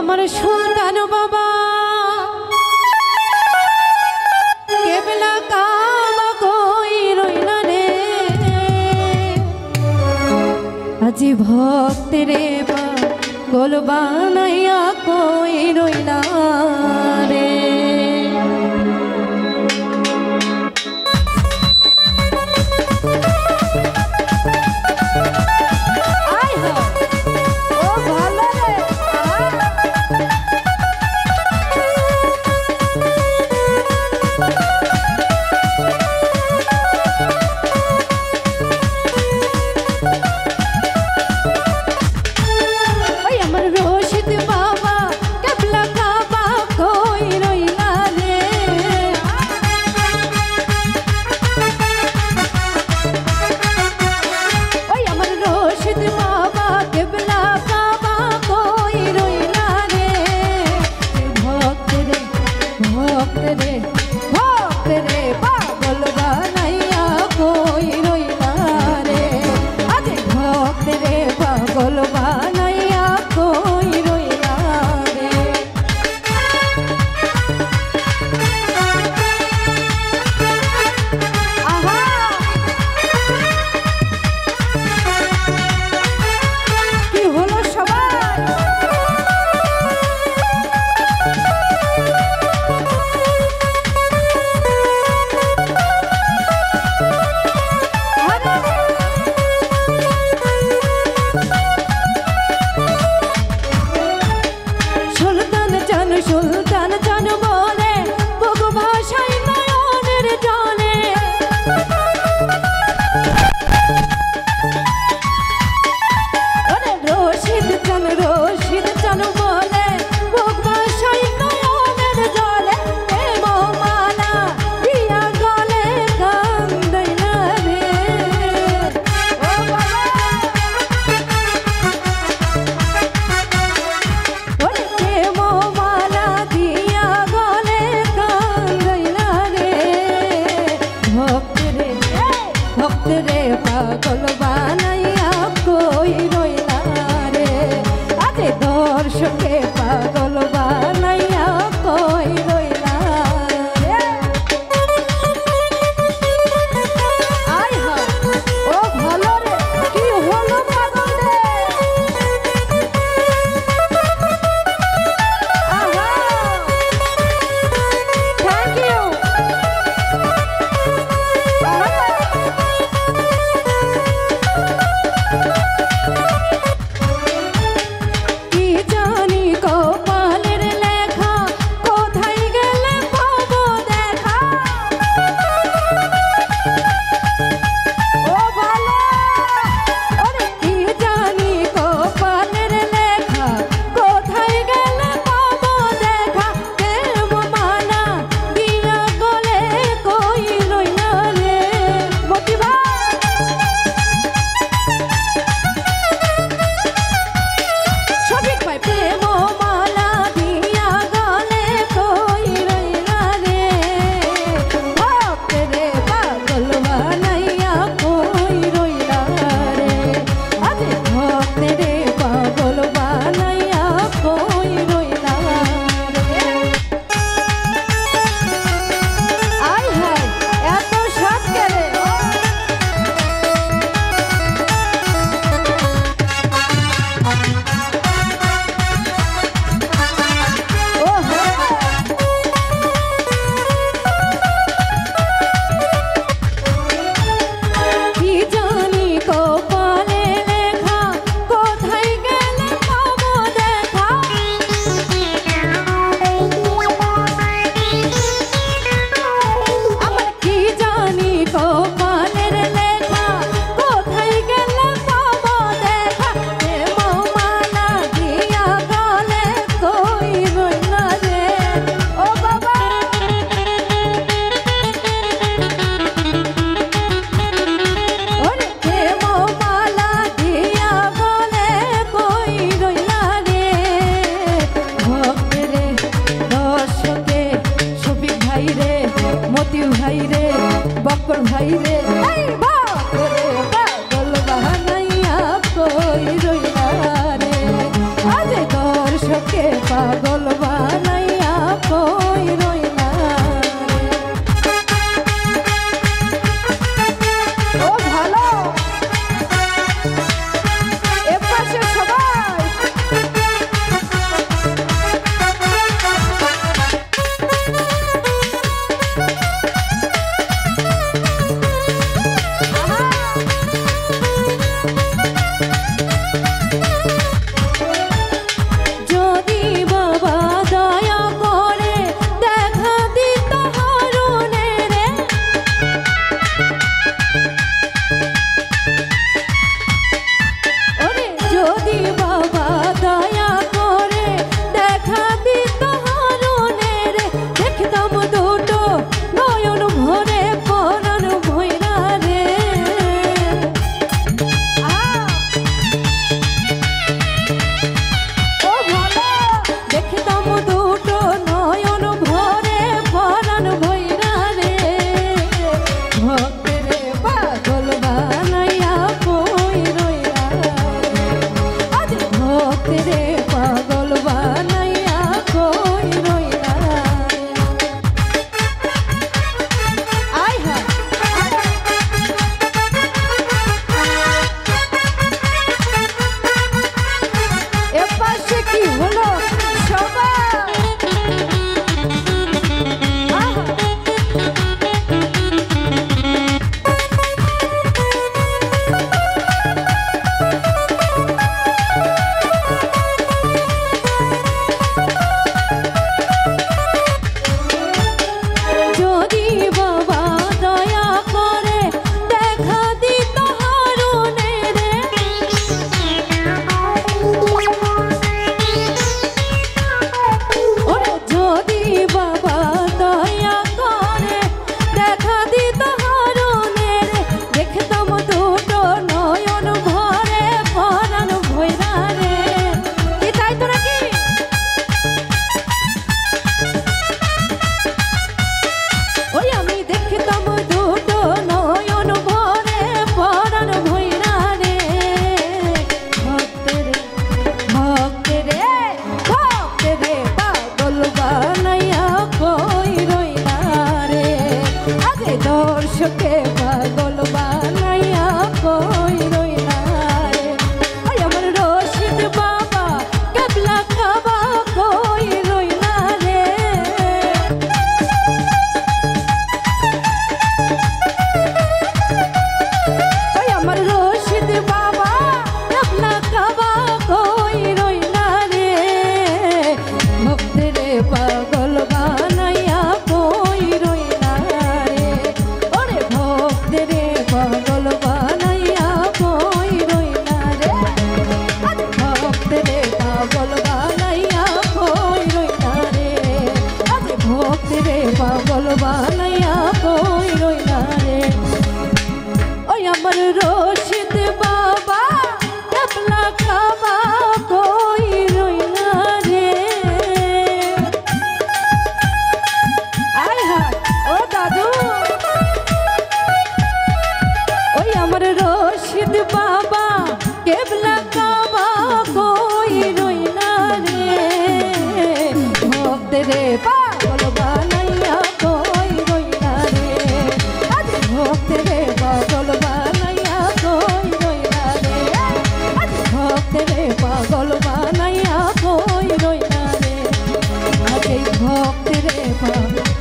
আমার সুলতান বাবা কেবলা কাবা কই রইলা রে আজি ভক্তরে পাগল বানাইয়া কই রইলা রে পাগল বানাইয়া কই রইলা রে। ও ভালো এ পাশে সবাই দর্শকে পাগল বানাইয়া কই রইলা রে। ওই আমার রশিদ বাবা কেবলা খাবা কই রইলা রে। ওই আমার রশিদ বাবা কেবলা খাবা কই রইলা রে। ভক্তরে পাগল বানাইয়া কই রইলা রে। ওরে ভক্তরে পাগল বানাইয়া কই রইলা রে। ভক্তরে পাগল বানাইয়া কই রইলা রে। ভক্তরে পাগল বানাইয়া কই রইলা রে। ওই আমার রশিদ বাবা কেবলা খাবা কই রইলা রে। আয় হায় ও দাদু ওই আমার রশিদ বাবা কেবলা খাবা কই রইলা রে। ভক্তরে পাগল বানাইয়া কই রইলা রে। ভক্তরে পাগল বানাইয়া কই রইলা রে। ভক্তরে পাগল বানাইয়া কই রইলা রে। ভক্তরে পাগল